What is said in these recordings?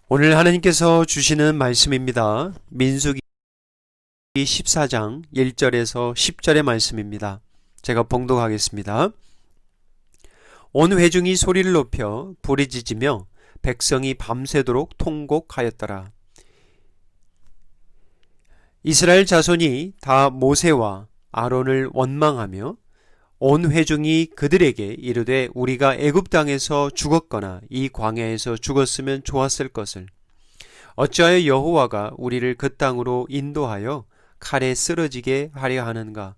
오늘 하나님께서 주시는 말씀입니다. 민수기 14장 1절에서 10절의 말씀입니다. 제가 봉독하겠습니다. 온 회중이 소리를 높여 부르짖으며 백성이 밤새도록 통곡하였더라. 이스라엘 자손이 다 모세와 아론을 원망하며 온 회중이 그들에게 이르되 우리가 애굽 땅에서 죽었거나 이 광야에서 죽었으면 좋았을 것을 어찌하여 여호와가 우리를 그 땅으로 인도하여 칼에 쓰러지게 하려 하는가.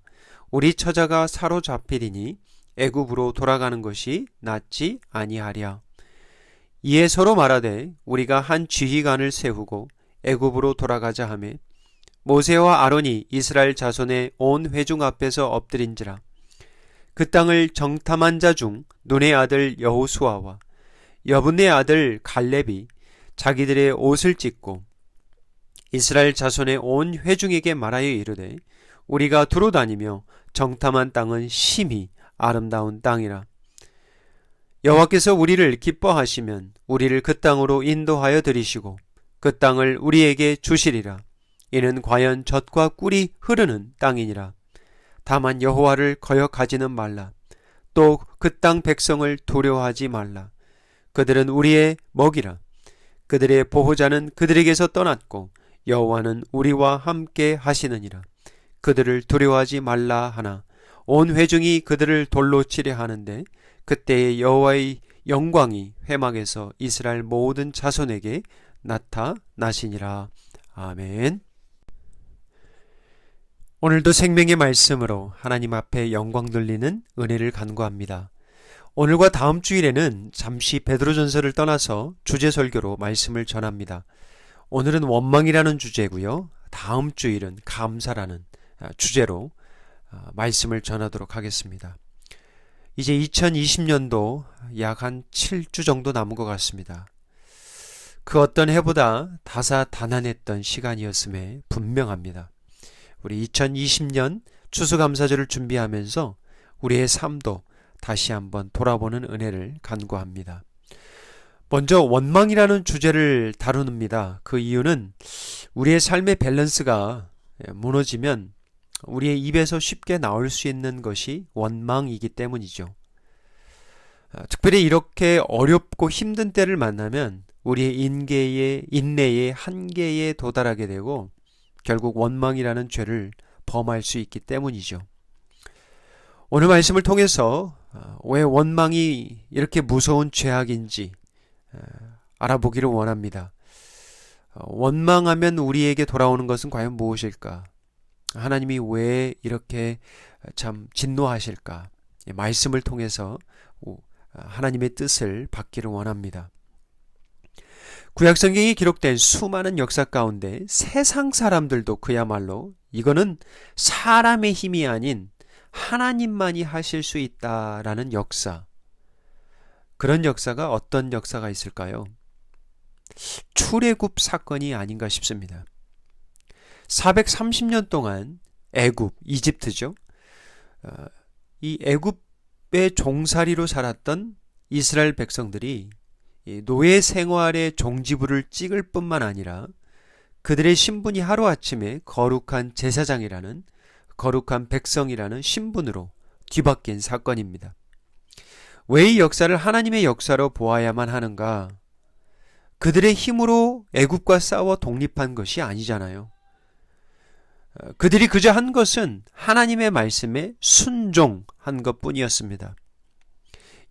우리 처자가 사로잡히리니 애굽으로 돌아가는 것이 낫지 아니하랴. 이에 서로 말하되 우리가 한 지휘관을 세우고 애굽으로 돌아가자 하며 모세와 아론이 이스라엘 자손의 온 회중 앞에서 엎드린지라. 그 땅을 정탐한 자 중 눈의 아들 여호수아와 여분의 아들 갈렙이 자기들의 옷을 찢고 이스라엘 자손의 온 회중에게 말하여 이르되 우리가 두루 다니며 정탐한 땅은 심히 아름다운 땅이라. 여호와께서 우리를 기뻐하시면 우리를 그 땅으로 인도하여 들이시고 그 땅을 우리에게 주시리라. 이는 과연 젖과 꿀이 흐르는 땅이니라. 다만 여호와를 거역하지는 말라. 또 그 땅 백성을 두려워하지 말라. 그들은 우리의 먹이라. 그들의 보호자는 그들에게서 떠났고 여호와는 우리와 함께 하시느니라. 그들을 두려워하지 말라 하나 온 회중이 그들을 돌로 치려 하는데 그때에 여호와의 영광이 회막에서 이스라엘 모든 자손에게 나타나시니라. 아멘. 오늘도 생명의 말씀으로 하나님 앞에 영광 돌리는 은혜를 간구합니다. 오늘과 다음 주일에는 잠시 베드로전서를 떠나서 주제 설교로 말씀을 전합니다. 오늘은 원망이라는 주제고요. 다음 주일은 감사라는 주제로 말씀을 전하도록 하겠습니다. 이제 2020년도 약 한 7주 정도 남은 것 같습니다. 그 어떤 해보다 다사다난했던 시간이었음에 분명합니다. 우리 2020년 추수감사절을 준비하면서 우리의 삶도 다시 한번 돌아보는 은혜를 간구합니다. 먼저 원망이라는 주제를 다루는입니다. 그 이유는 우리의 삶의 밸런스가 무너지면 우리의 입에서 쉽게 나올 수 있는 것이 원망이기 때문이죠. 특별히 이렇게 어렵고 힘든 때를 만나면 우리의 인내의 한계에 도달하게 되고 결국 원망이라는 죄를 범할 수 있기 때문이죠. 오늘 말씀을 통해서 왜 원망이 이렇게 무서운 죄악인지 알아보기를 원합니다. 원망하면 우리에게 돌아오는 것은 과연 무엇일까? 하나님이 왜 이렇게 참 진노하실까? 말씀을 통해서 하나님의 뜻을 받기를 원합니다. 구약성경에 기록된 수많은 역사 가운데 세상 사람들도 그야말로 이거는 사람의 힘이 아닌 하나님만이 하실 수 있다라는 역사, 그런 역사가 어떤 역사가 있을까요? 출애굽 사건이 아닌가 싶습니다. 430년 동안 애굽, 이집트죠. 이 애굽의 종살이로 살았던 이스라엘 백성들이 노예 생활의 종지부를 찍을 뿐만 아니라 그들의 신분이 하루아침에 거룩한 제사장이라는, 거룩한 백성이라는 신분으로 뒤바뀐 사건입니다. 왜 이 역사를 하나님의 역사로 보아야만 하는가? 그들의 힘으로 애굽과 싸워 독립한 것이 아니잖아요. 그들이 그저 한 것은 하나님의 말씀에 순종한 것뿐이었습니다.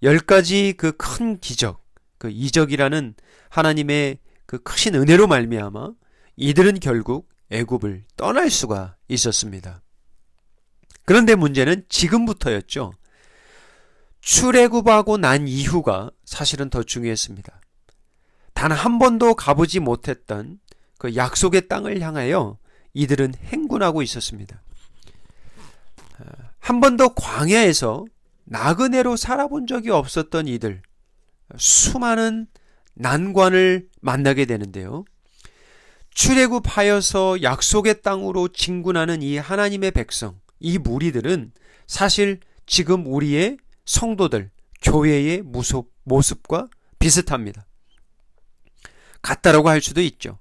10가지 그 큰 기적, 그 이적이라는 하나님의 그 크신 은혜로 말미암아 이들은 결국 애굽을 떠날 수가 있었습니다. 그런데 문제는 지금부터였죠. 출애굽하고 난 이후가 사실은 더 중요했습니다. 단 한 번도 가보지 못했던 그 약속의 땅을 향하여 이들은 행군하고 있었습니다. 한 번도 광야에서 나그네로 살아본 적이 없었던 이들, 수많은 난관을 만나게 되는데요. 출애굽하여서 약속의 땅으로 진군하는 이 하나님의 백성, 이 무리들은 사실 지금 우리의 성도들, 교회의 모습과 비슷합니다. 같다라고 할 수도 있죠.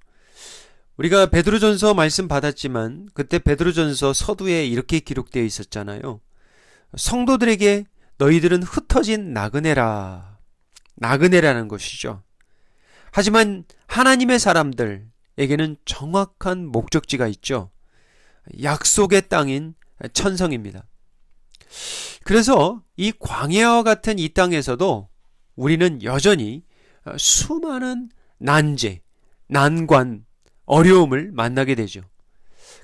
우리가 베드로전서 말씀 받았지만 그때 베드로전서 서두에 이렇게 기록되어 있었잖아요. 성도들에게 너희들은 흩어진 나그네라. 나그네라는 것이죠. 하지만 하나님의 사람들에게는 정확한 목적지가 있죠. 약속의 땅인 천성입니다. 그래서 이 광야와 같은 이 땅에서도 우리는 여전히 수많은 난제, 난관, 어려움을 만나게 되죠.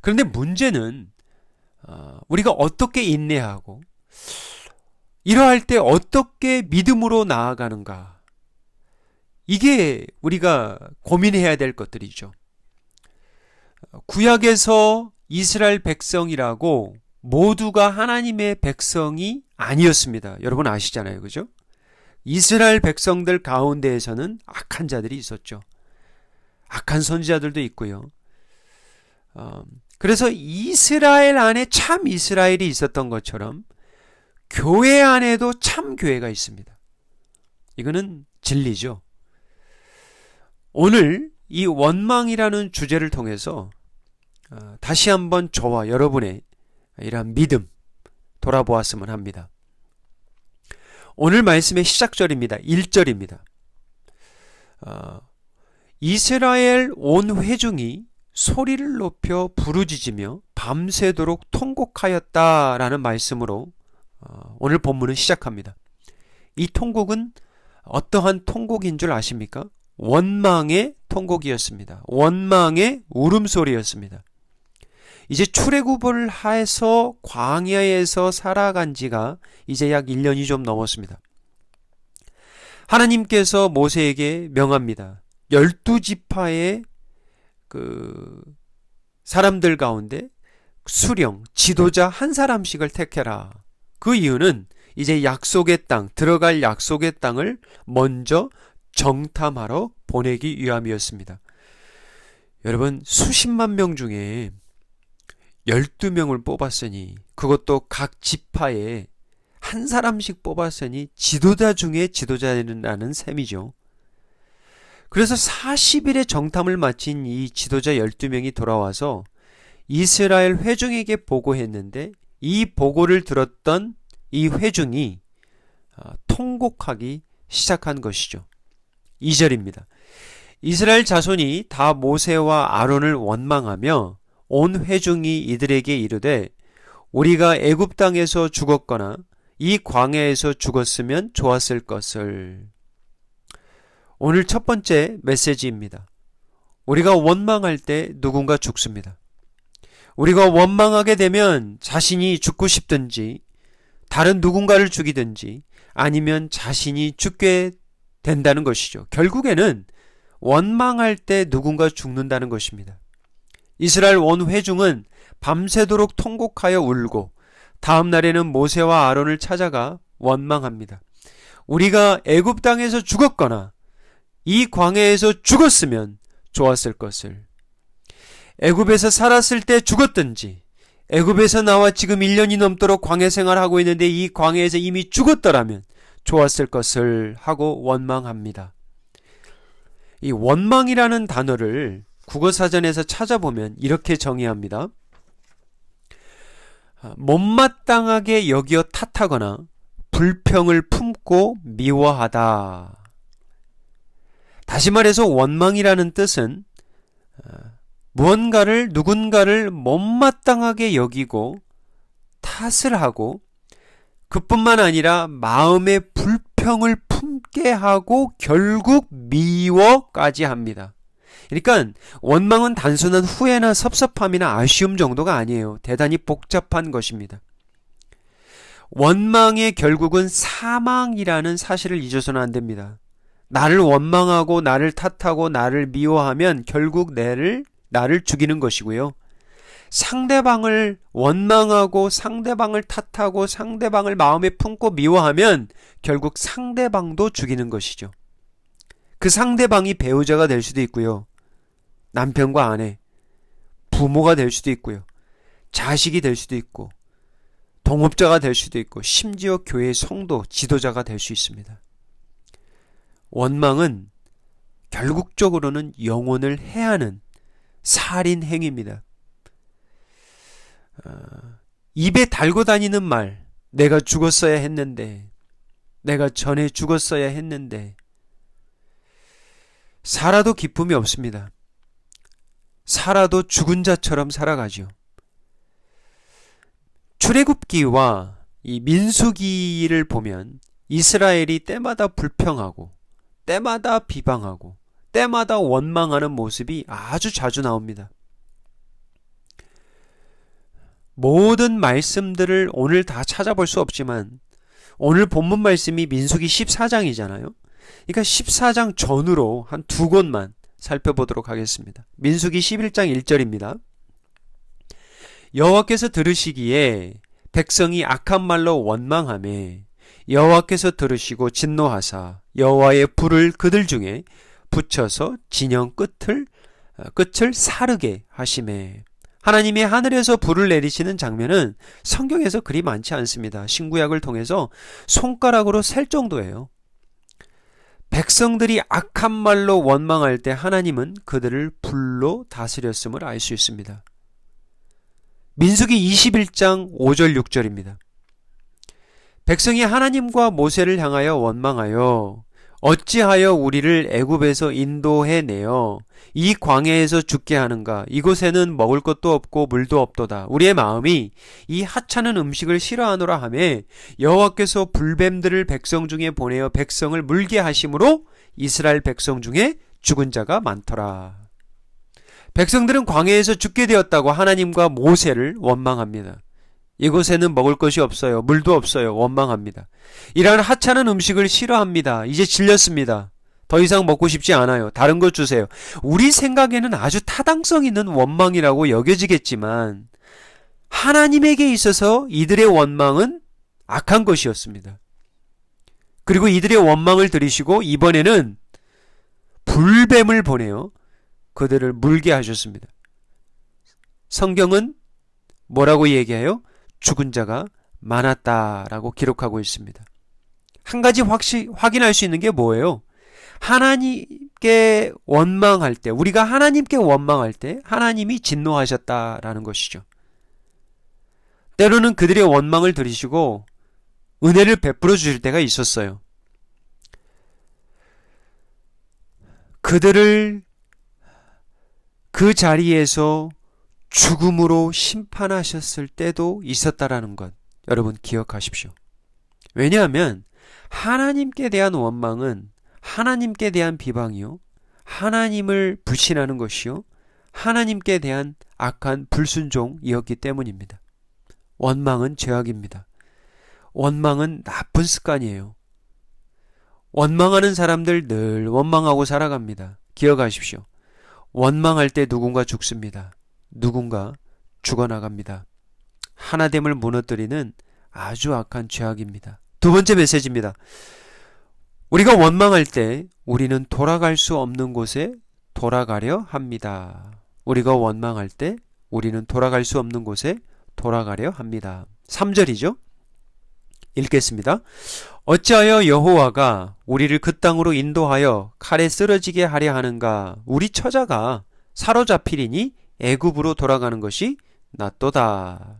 그런데 문제는 우리가 어떻게 인내하고 이러할 때 어떻게 믿음으로 나아가는가. 이게 우리가 고민해야 될 것들이죠. 구약에서 이스라엘 백성이라고 모두가 하나님의 백성이 아니었습니다. 여러분 아시잖아요. 그죠? 이스라엘 백성들 가운데에서는 악한 자들이 있었죠. 악한 선지자들도 있고요. 그래서 이스라엘 안에 참 이스라엘이 있었던 것처럼 교회 안에도 참 교회가 있습니다. 이거는 진리죠. 오늘 이 원망이라는 주제를 통해서 다시 한번 저와 여러분의 이러한 믿음 돌아보았으면 합니다. 오늘 말씀의 시작절입니다. 1절입니다. 이스라엘 온 회중이 소리를 높여 부르짖으며 밤새도록 통곡하였다라는 말씀으로 오늘 본문은 시작합니다. 이 통곡은 어떠한 통곡인 줄 아십니까? 원망의 통곡이었습니다. 원망의 울음소리였습니다. 이제 출애굽을 해서 광야에서 살아간 지가 이제 약 1년이 좀 넘었습니다. 하나님께서 모세에게 명합니다. 12지파의 사람들 가운데 수령, 지도자 한 사람씩을 택해라. 그 이유는 이제 약속의 땅, 들어갈 약속의 땅을 먼저 정탐하러 보내기 위함이었습니다. 여러분, 수십만 명 중에 12명을 뽑았으니, 그것도 각 지파에 한 사람씩 뽑았으니 지도자 중에 지도자라는 셈이죠. 그래서 40일의 정탐을 마친 이 지도자 12명이 돌아와서 이스라엘 회중에게 보고했는데, 이 보고를 들었던 이 회중이 통곡하기 시작한 것이죠. 2절입니다. 이스라엘 자손이 다 모세와 아론을 원망하며 온 회중이 이들에게 이르되 우리가 애굽 땅에서 죽었거나 이 광야에서 죽었으면 좋았을 것을. 오늘 첫 번째 메시지입니다. 우리가 원망할 때 누군가 죽습니다. 우리가 원망하게 되면 자신이 죽고 싶든지 다른 누군가를 죽이든지 아니면 자신이 죽게 된다는 것이죠. 결국에는 원망할 때 누군가 죽는다는 것입니다. 이스라엘 온 회중은 밤새도록 통곡하여 울고 다음 날에는 모세와 아론을 찾아가 원망합니다. 우리가 애굽 땅에서 죽었거나 이 광야에서 죽었으면 좋았을 것을. 애굽에서 살았을 때 죽었든지 애굽에서 나와 지금 1년이 넘도록 광야 생활하고 있는데 이 광야에서 이미 죽었더라면 좋았을 것을 하고 원망합니다. 이 원망이라는 단어를 국어사전에서 찾아보면 이렇게 정의합니다. 못마땅하게 여기어 탓하거나 불평을 품고 미워하다. 다시 말해서 원망이라는 뜻은 무언가를 누군가를 못마땅하게 여기고 탓을 하고 그뿐만 아니라 마음의 불평을 품게 하고 결국 미워까지 합니다. 그러니까 원망은 단순한 후회나 섭섭함이나 아쉬움 정도가 아니에요. 대단히 복잡한 것입니다. 원망의 결국은 사망이라는 사실을 잊어서는 안 됩니다. 나를 원망하고 나를 탓하고 나를 미워하면 결국 나를 죽이는 것이고요. 상대방을 원망하고 상대방을 탓하고 상대방을 마음에 품고 미워하면 결국 상대방도 죽이는 것이죠. 그 상대방이 배우자가 될 수도 있고요. 남편과 아내, 부모가 될 수도 있고요. 자식이 될 수도 있고 동업자가 될 수도 있고 심지어 교회의 성도, 지도자가 될 수 있습니다. 원망은 결국적으로는 영혼을 해하는 살인 행위입니다. 입에 달고 다니는 말, 내가 죽었어야 했는데, 내가 전에 죽었어야 했는데, 살아도 기쁨이 없습니다. 살아도 죽은 자처럼 살아가죠. 출애굽기와 이 민수기를 보면 이스라엘이 때마다 불평하고 때마다 비방하고 때마다 원망하는 모습이 아주 자주 나옵니다. 모든 말씀들을 오늘 다 찾아볼 수 없지만 오늘 본문 말씀이 민수기 14장이잖아요. 그러니까 14장 전후로 한 두 곳만 살펴보도록 하겠습니다. 민수기 11장 1절입니다. 여호와께서 들으시기에 백성이 악한 말로 원망하매 여호와께서 들으시고 진노하사 여호와의 불을 그들 중에 붙여서 진영 끝을 사르게 하시매. 하나님이 하늘에서 불을 내리시는 장면은 성경에서 그리 많지 않습니다. 신구약을 통해서 손가락으로 셀 정도예요. 백성들이 악한 말로 원망할 때 하나님은 그들을 불로 다스렸음을 알 수 있습니다. 민수기 21장 5절 6절입니다. 백성이 하나님과 모세를 향하여 원망하여 어찌하여 우리를 애굽에서 인도해내어 이 광야에서 죽게 하는가? 이곳에는 먹을 것도 없고 물도 없도다. 우리의 마음이 이 하찮은 음식을 싫어하노라 하매 여호와께서 불뱀들을 백성 중에 보내어 백성을 물게 하심으로 이스라엘 백성 중에 죽은 자가 많더라. 백성들은 광야에서 죽게 되었다고 하나님과 모세를 원망합니다. 이곳에는 먹을 것이 없어요. 물도 없어요. 원망합니다. 이러한 하찮은 음식을 싫어합니다. 이제 질렸습니다. 더 이상 먹고 싶지 않아요. 다른 것 주세요. 우리 생각에는 아주 타당성 있는 원망이라고 여겨지겠지만 하나님에게 있어서 이들의 원망은 악한 것이었습니다. 그리고 이들의 원망을 들으시고 이번에는 불뱀을 보내어 그들을 물게 하셨습니다. 성경은 뭐라고 얘기해요? 죽은 자가 많았다라고 기록하고 있습니다. 한 가지 확인할 수 있는 게 뭐예요? 하나님께 원망할 때, 우리가 하나님께 원망할 때 하나님이 진노하셨다라는 것이죠. 때로는 그들의 원망을 들으시고 은혜를 베풀어 주실 때가 있었어요. 그들을 그 자리에서 죽음으로 심판하셨을 때도 있었다라는 것 여러분 기억하십시오. 왜냐하면 하나님께 대한 원망은 하나님께 대한 비방이요, 하나님을 불신하는 것이요, 하나님께 대한 악한 불순종이었기 때문입니다. 원망은 죄악입니다. 원망은 나쁜 습관이에요. 원망하는 사람들 늘 원망하고 살아갑니다. 기억하십시오. 원망할 때 누군가 죽습니다. 누군가 죽어나갑니다. 하나됨을 무너뜨리는 아주 악한 죄악입니다. 두 번째 메시지입니다. 우리가 원망할 때 우리는 돌아갈 수 없는 곳에 돌아가려 합니다. 우리가 원망할 때 우리는 돌아갈 수 없는 곳에 돌아가려 합니다. 3절이죠. 읽겠습니다. 어찌하여 여호와가 우리를 그 땅으로 인도하여 칼에 쓰러지게 하려 하는가? 우리 처자가 사로잡히리니 애굽으로 돌아가는 것이 낫도다.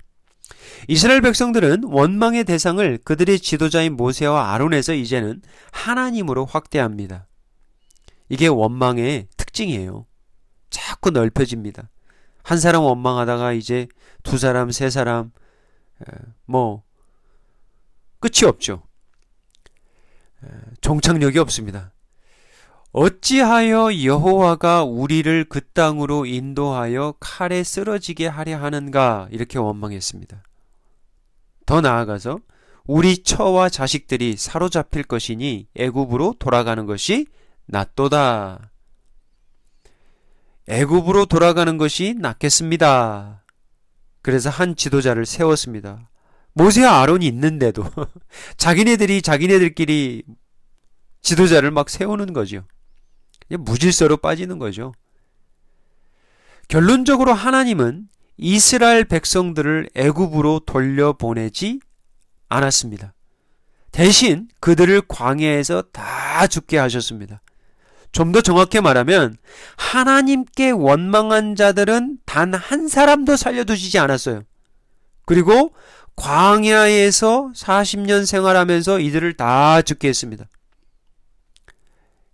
이스라엘 백성들은 원망의 대상을 그들의 지도자인 모세와 아론에서 이제는 하나님으로 확대합니다. 이게 원망의 특징이에요. 자꾸 넓혀집니다. 한 사람 원망하다가 이제 두 사람, 세 사람, 끝이 없죠. 종착역이 없습니다. 어찌하여 여호와가 우리를 그 땅으로 인도하여 칼에 쓰러지게 하려 하는가? 이렇게 원망했습니다. 더 나아가서 우리 처와 자식들이 사로잡힐 것이니 애굽으로 돌아가는 것이 낫도다. 애굽으로 돌아가는 것이 낫겠습니다. 그래서 한 지도자를 세웠습니다. 모세와 아론이 있는데도 자기네들끼리 지도자를 막 세우는 거죠. 무질서로 빠지는 거죠. 결론적으로 하나님은 이스라엘 백성들을 애굽으로 돌려보내지 않았습니다. 대신 그들을 광야에서 다 죽게 하셨습니다. 좀 더 정확히 말하면 하나님께 원망한 자들은 단 한 사람도 살려두시지 않았어요. 그리고 광야에서 40년 생활하면서 이들을 다 죽게 했습니다.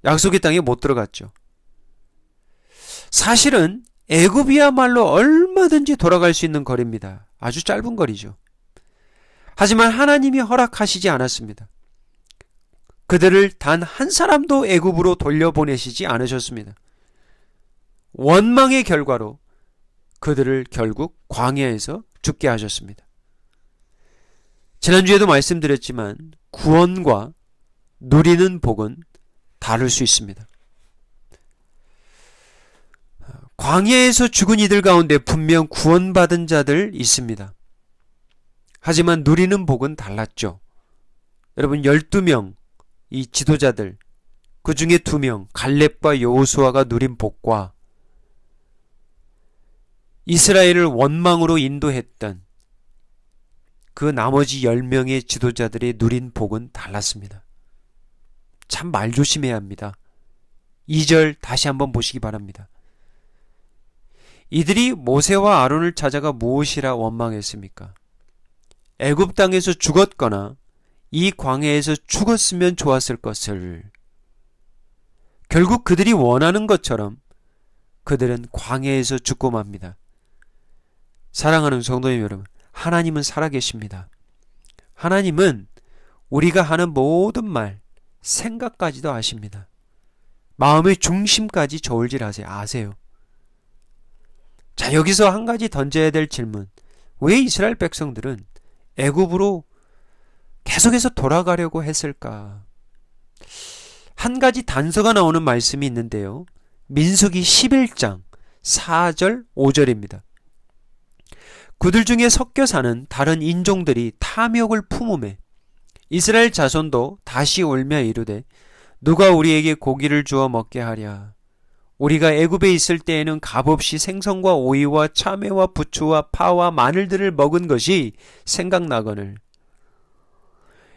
약속의 땅에 못 들어갔죠. 사실은 애굽이야말로 얼마든지 돌아갈 수 있는 거리입니다. 아주 짧은 거리죠. 하지만 하나님이 허락하시지 않았습니다. 그들을 단 한 사람도 애굽으로 돌려보내시지 않으셨습니다. 원망의 결과로 그들을 결국 광야에서 죽게 하셨습니다. 지난주에도 말씀드렸지만 구원과 누리는 복은 다를 수 있습니다. 광야에서 죽은 이들 가운데 분명 구원받은 자들 있습니다. 하지만 누리는 복은 달랐죠. 여러분 12명 이 지도자들 그 중에 2명 갈렙과 여호수아가 누린 복과 이스라엘을 원망으로 인도했던 그 나머지 10명의 지도자들이 누린 복은 달랐습니다. 참 말조심해야 합니다. 2절 다시 한번 보시기 바랍니다. 이들이 모세와 아론을 찾아가 무엇이라 원망했습니까? 애굽 땅에서 죽었거나 이 광야에서 죽었으면 좋았을 것을. 결국 그들이 원하는 것처럼 그들은 광야에서 죽고 맙니다. 사랑하는 성도님 여러분, 하나님은 살아계십니다. 하나님은 우리가 하는 모든 말, 생각까지도 아십니다. 마음의 중심까지 저울질하세요. 자, 여기서 한 가지 던져야 될 질문. 왜 이스라엘 백성들은 애굽으로 계속해서 돌아가려고 했을까? 한 가지 단서가 나오는 말씀이 있는데요. 민수기 11장 4절 5절입니다. 그들 중에 섞여 사는 다른 인종들이 탐욕을 품음에 이스라엘 자손도 다시 울며 이르되 누가 우리에게 고기를 주어 먹게 하랴. 우리가 애굽에 있을 때에는 값없이 생선과 오이와 참외와 부추와 파와 마늘들을 먹은 것이 생각나거늘.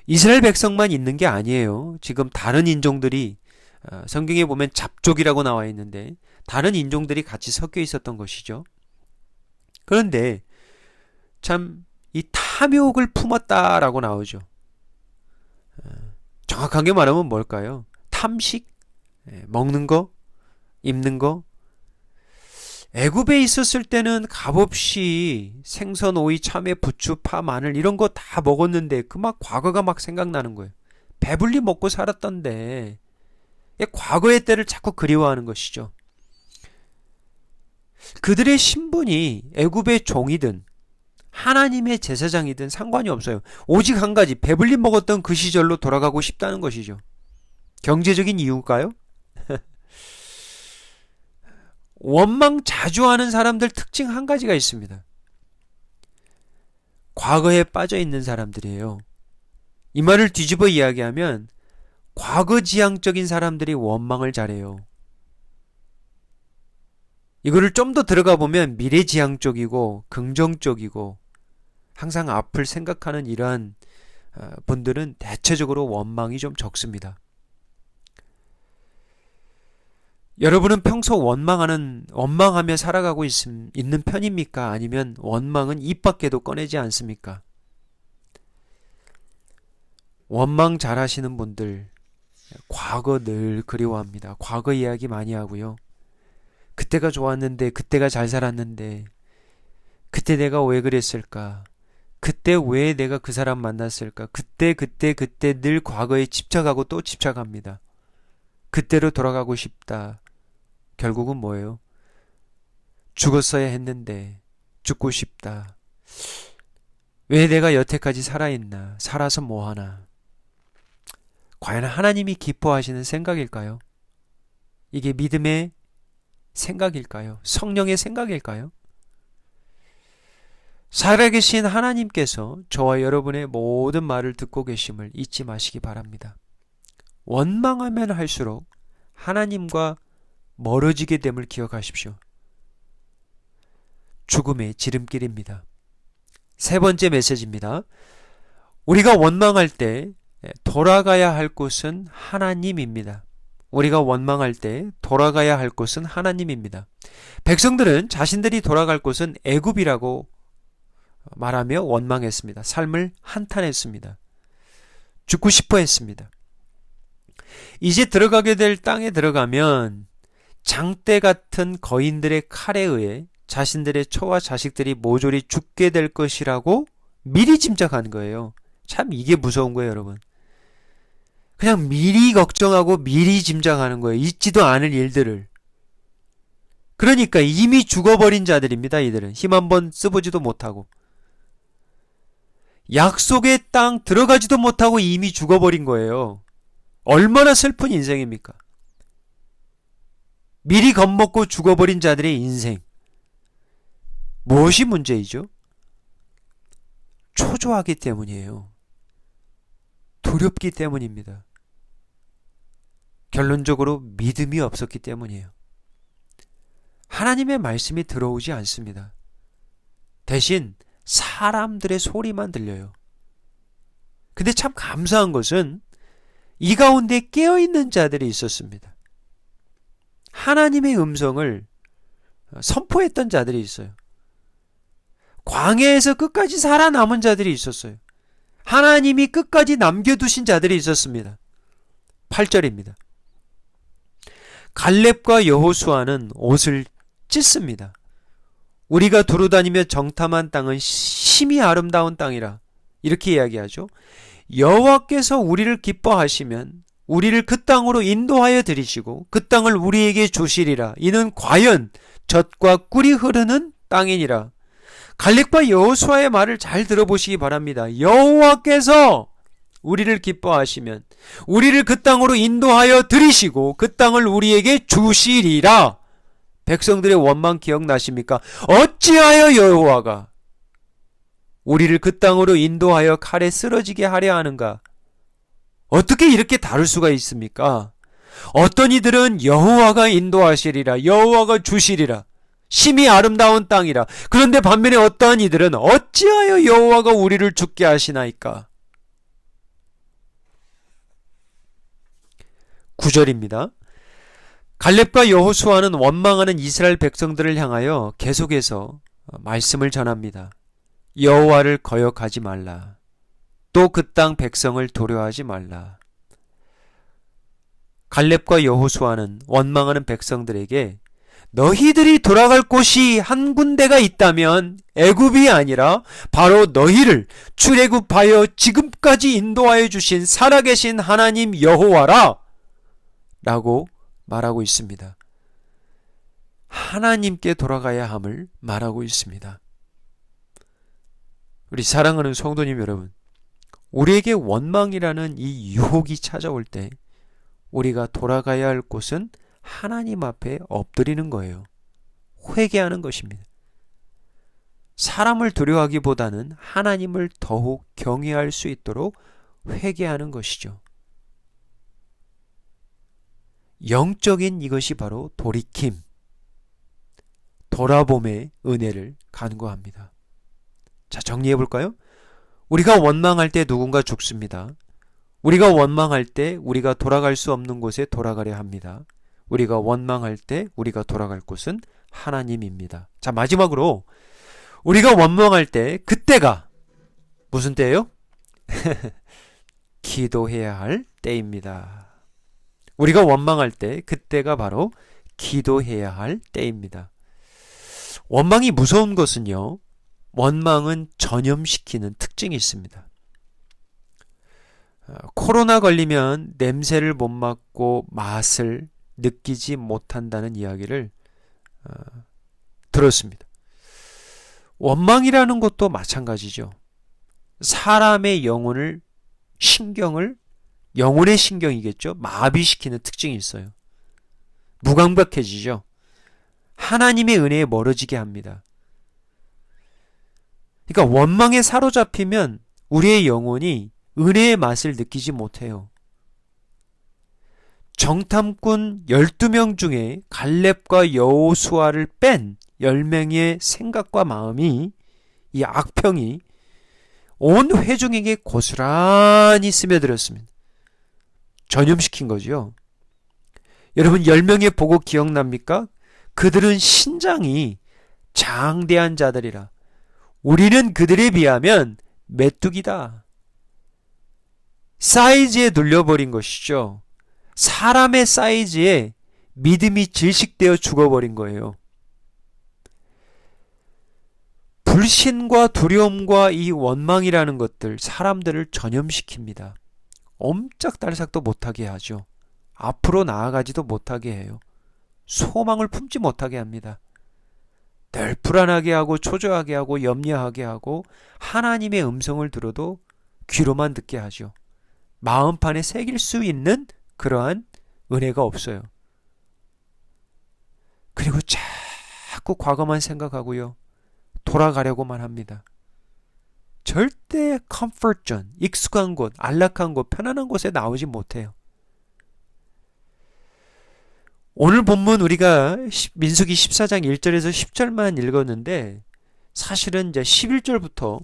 이스라엘 백성만 있는 게 아니에요. 지금 다른 인종들이 성경에 보면 잡족이라고 나와 있는데 다른 인종들이 같이 섞여 있었던 것이죠. 그런데 참 이 탐욕을 품었다라고 나오죠. 정확하게 말하면 뭘까요? 탐식, 먹는 거, 입는 거. 애굽에 있었을 때는 값없이 생선, 오이, 참외, 부추, 파, 마늘 이런 거 다 먹었는데 그 막 과거가 막 생각나는 거예요. 배불리 먹고 살았던데 과거의 때를 자꾸 그리워하는 것이죠. 그들의 신분이 애굽의 종이든 하나님의 제사장이든 상관이 없어요. 오직 한 가지, 배불리 먹었던 그 시절로 돌아가고 싶다는 것이죠. 경제적인 이유일까요? 원망 자주 하는 사람들 특징 한 가지가 있습니다. 과거에 빠져 있는 사람들이에요. 이 말을 뒤집어 이야기하면 과거지향적인 사람들이 원망을 잘해요. 이거를 좀 더 들어가 보면 미래지향적이고 긍정적이고 항상 앞을 생각하는 이러한 분들은 대체적으로 원망이 좀 적습니다. 여러분은 평소 원망하며 살아가고 있는 편입니까? 아니면 원망은 입 밖에도 꺼내지 않습니까? 원망 잘하시는 분들 과거 늘 그리워합니다. 과거 이야기 많이 하고요. 그때가 좋았는데, 그때가 잘 살았는데, 그때 내가 왜 그랬을까? 그때 왜 내가 그 사람 만났을까? 그때 늘 과거에 집착하고 또 집착합니다. 그때로 돌아가고 싶다. 결국은 뭐예요? 죽었어야 했는데 죽고 싶다. 왜 내가 여태까지 살아있나? 살아서 뭐하나? 과연 하나님이 기뻐하시는 생각일까요? 이게 믿음의 생각일까요? 성령의 생각일까요? 살아계신 하나님께서 저와 여러분의 모든 말을 듣고 계심을 잊지 마시기 바랍니다. 원망하면 할수록 하나님과 멀어지게 됨을 기억하십시오. 죽음의 지름길입니다. 세 번째 메시지입니다. 우리가 원망할 때 돌아가야 할 곳은 하나님입니다. 우리가 원망할 때 돌아가야 할 곳은 하나님입니다. 백성들은 자신들이 돌아갈 곳은 애굽이라고 말하며 원망했습니다. 삶을 한탄했습니다. 죽고 싶어 했습니다. 이제 들어가게 될 땅에 들어가면 장대 같은 거인들의 칼에 의해 자신들의 처와 자식들이 모조리 죽게 될 것이라고 미리 짐작한 거예요. 참 이게 무서운 거예요, 여러분. 그냥 미리 걱정하고 미리 짐작하는 거예요. 있지도 않을 일들을. 그러니까 이미 죽어버린 자들입니다. 이들은 힘 한번 써보지도 못하고 약속의 땅 들어가지도 못하고 이미 죽어버린 거예요. 얼마나 슬픈 인생입니까? 미리 겁먹고 죽어버린 자들의 인생. 무엇이 문제이죠? 초조하기 때문이에요. 두렵기 때문입니다. 결론적으로 믿음이 없었기 때문이에요. 하나님의 말씀이 들어오지 않습니다. 대신 사람들의 소리만 들려요. 근데 참 감사한 것은 이 가운데 깨어있는 자들이 있었습니다. 하나님의 음성을 선포했던 자들이 있어요. 광야에서 끝까지 살아남은 자들이 있었어요. 하나님이 끝까지 남겨두신 자들이 있었습니다. 8절입니다. 갈렙과 여호수아는 옷을 찢습니다. 우리가 두루다니며 정탐한 땅은 심히 아름다운 땅이라 이렇게 이야기하죠. 여호와께서 우리를 기뻐하시면 우리를 그 땅으로 인도하여 들이시고 그 땅을 우리에게 주시리라. 이는 과연 젖과 꿀이 흐르는 땅이니라. 갈렙과 여호수아의 말을 잘 들어보시기 바랍니다. 여호와께서 우리를 기뻐하시면 우리를 그 땅으로 인도하여 들이시고 그 땅을 우리에게 주시리라. 백성들의 원망 기억나십니까? 어찌하여 여호와가 우리를 그 땅으로 인도하여 칼에 쓰러지게 하려 하는가? 어떻게 이렇게 다를 수가 있습니까? 어떤 이들은 여호와가 인도하시리라, 여호와가 주시리라, 심히 아름다운 땅이라. 그런데 반면에 어떠한 이들은 어찌하여 여호와가 우리를 죽게 하시나이까? 9절입니다. 갈렙과 여호수아는 원망하는 이스라엘 백성들을 향하여 계속해서 말씀을 전합니다. 여호와를 거역하지 말라. 또 그 땅 백성을 도려하지 말라. 갈렙과 여호수아는 원망하는 백성들에게 너희들이 돌아갈 곳이 한 군데가 있다면 애굽이 아니라 바로 너희를 출애굽하여 지금까지 인도하여 주신 살아계신 하나님 여호와라 라고 말하고 있습니다. 하나님께 돌아가야 함을 말하고 있습니다. 우리 사랑하는 성도님 여러분, 우리에게 원망이라는 이 유혹이 찾아올 때 우리가 돌아가야 할 곳은 하나님 앞에 엎드리는 거예요. 회개하는 것입니다. 사람을 두려워하기보다는 하나님을 더욱 경외할 수 있도록 회개하는 것이죠. 영적인 이것이 바로 돌이킴, 돌아봄의 은혜를 간구합니다. 자, 정리해 볼까요? 우리가 원망할 때 누군가 죽습니다. 우리가 원망할 때 우리가 돌아갈 수 없는 곳에 돌아가려 합니다. 우리가 원망할 때 우리가 돌아갈 곳은 하나님입니다. 자, 마지막으로 우리가 원망할 때 그때가 무슨 때예요? 기도해야 할 때입니다. 우리가 원망할 때 그때가 바로 기도해야 할 때입니다. 원망이 무서운 것은요, 원망은 전염시키는 특징이 있습니다. 코로나 걸리면 냄새를 못 맡고 맛을 느끼지 못한다는 이야기를 들었습니다. 원망이라는 것도 마찬가지죠. 사람의 영혼의 신경이겠죠. 마비시키는 특징이 있어요. 무감각해지죠. 하나님의 은혜에 멀어지게 합니다. 그러니까 원망에 사로잡히면 우리의 영혼이 은혜의 맛을 느끼지 못해요. 정탐꾼 12명 중에 갈렙과 여호수아를 뺀 10명의 생각과 마음이, 이 악평이 온 회중에게 고스란히 스며들었습니다. 전염시킨 거죠. 여러분 10명의 보고 기억납니까? 그들은 신장이 장대한 자들이라. 우리는 그들에 비하면 메뚜기다. 사이즈에 눌려버린 것이죠. 사람의 사이즈에 믿음이 질식되어 죽어버린 거예요. 불신과 두려움과 이 원망이라는 것들 사람들을 전염시킵니다. 옴짝달싹도 못하게 하죠. 앞으로 나아가지도 못하게 해요. 소망을 품지 못하게 합니다. 늘 불안하게 하고 초조하게 하고 염려하게 하고 하나님의 음성을 들어도 귀로만 듣게 하죠. 마음판에 새길 수 있는 그러한 은혜가 없어요. 그리고 자꾸 과거만 생각하고요. 돌아가려고만 합니다. 절대 comfort zone, 익숙한 곳, 안락한 곳, 편안한 곳에 나오지 못해요. 오늘 본문 우리가 민수기 14장 1절에서 10절만 읽었는데 사실은 이제 11절부터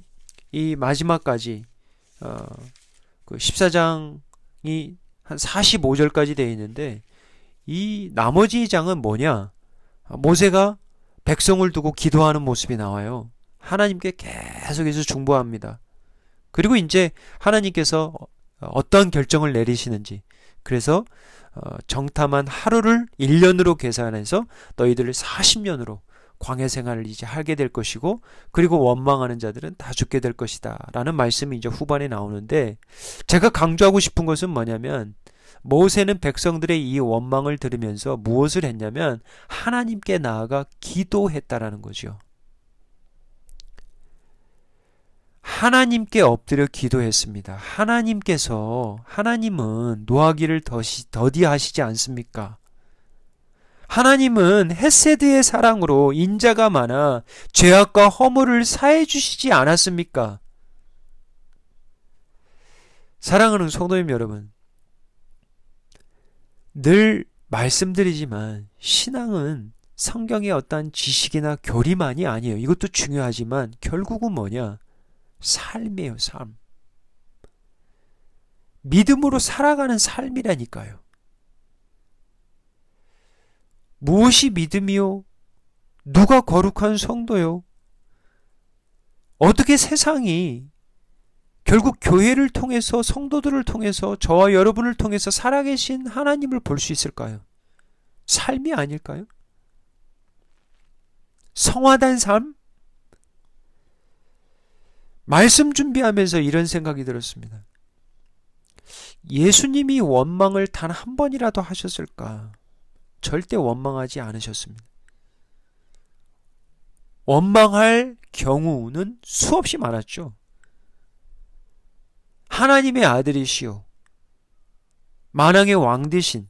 이 마지막까지 그 14장이 한 45절까지 되어 있는데 이 나머지 장은 뭐냐? 모세가 백성을 두고 기도하는 모습이 나와요. 하나님께 계속해서 중보합니다. 그리고 이제 하나님께서 어떤 결정을 내리시는지 그래서 정탐한 하루를 1년으로 계산해서 너희들을 40년으로 광야 생활을 이제 하게 될 것이고 그리고 원망하는 자들은 다 죽게 될 것이다 라는 말씀이 이제 후반에 나오는데 제가 강조하고 싶은 것은 뭐냐면 모세는 백성들의 이 원망을 들으면서 무엇을 했냐면 하나님께 나아가 기도했다라는 거죠. 하나님께 엎드려 기도했습니다. 하나님은 노하기를 더디하시지 않습니까? 하나님은 헤세드의 사랑으로 인자가 많아 죄악과 허물을 사해 주시지 않았습니까? 사랑하는 성도님 여러분, 늘 말씀드리지만 신앙은 성경의 어떠한 지식이나 교리만이 아니에요. 이것도 중요하지만 결국은 뭐냐? 삶이에요, 삶. 믿음으로 살아가는 삶이라니까요. 무엇이 믿음이요? 누가 거룩한 성도요? 어떻게 세상이 결국 교회를 통해서 성도들을 통해서 저와 여러분을 통해서 살아계신 하나님을 볼 수 있을까요? 삶이 아닐까요? 성화된 삶? 말씀 준비하면서 이런 생각이 들었습니다. 예수님이 원망을 단 한 번이라도 하셨을까? 절대 원망하지 않으셨습니다. 원망할 경우는 수없이 많았죠. 하나님의 아들이시오. 만왕의 왕 되신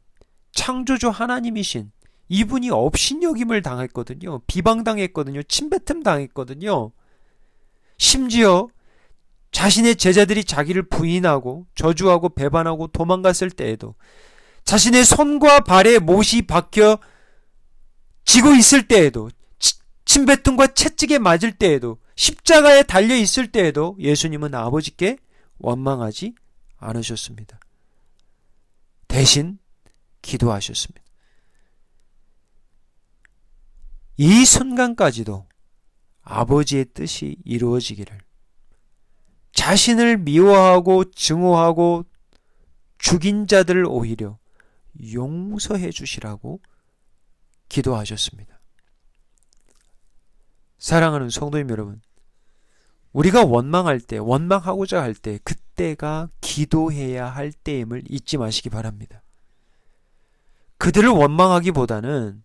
창조주 하나님이신 이분이 업신여김을 당했거든요. 비방당했거든요. 침뱉음 당했거든요. 심지어 자신의 제자들이 자기를 부인하고 저주하고 배반하고 도망갔을 때에도 자신의 손과 발에 못이 박혀 지고 있을 때에도 침뱉음과 채찍에 맞을 때에도 십자가에 달려 있을 때에도 예수님은 아버지께 원망하지 않으셨습니다. 대신 기도하셨습니다. 이 순간까지도 아버지의 뜻이 이루어지기를 자신을 미워하고 증오하고 죽인 자들을 오히려 용서해 주시라고 기도하셨습니다. 사랑하는 성도님 여러분, 우리가 원망할 때, 원망하고자 할 때, 그때가 기도해야 할 때임을 잊지 마시기 바랍니다. 그들을 원망하기보다는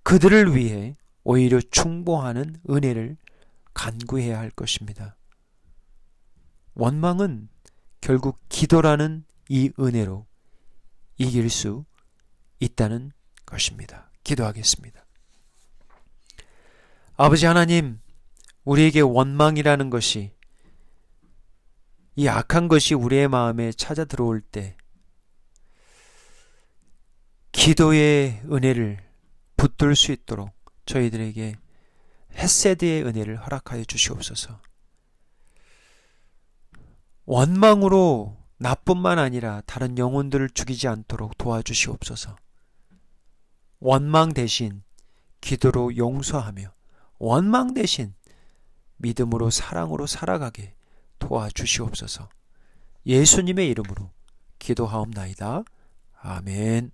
그들을 위해 오히려 충보하는 은혜를 간구해야 할 것입니다. 원망은 결국 기도라는 이 은혜로 이길 수 있다는 것입니다. 기도하겠습니다. 아버지 하나님, 우리에게 원망이라는 것이, 이 악한 것이 우리의 마음에 찾아 들어올 때 기도의 은혜를 붙들 수 있도록 저희들에게 헤세드의 은혜를 허락하여 주시옵소서. 원망으로 나뿐만 아니라 다른 영혼들을 죽이지 않도록 도와주시옵소서. 원망 대신 기도로 용서하며 원망 대신 믿음으로 사랑으로 살아가게 도와주시옵소서. 예수님의 이름으로 기도하옵나이다. 아멘.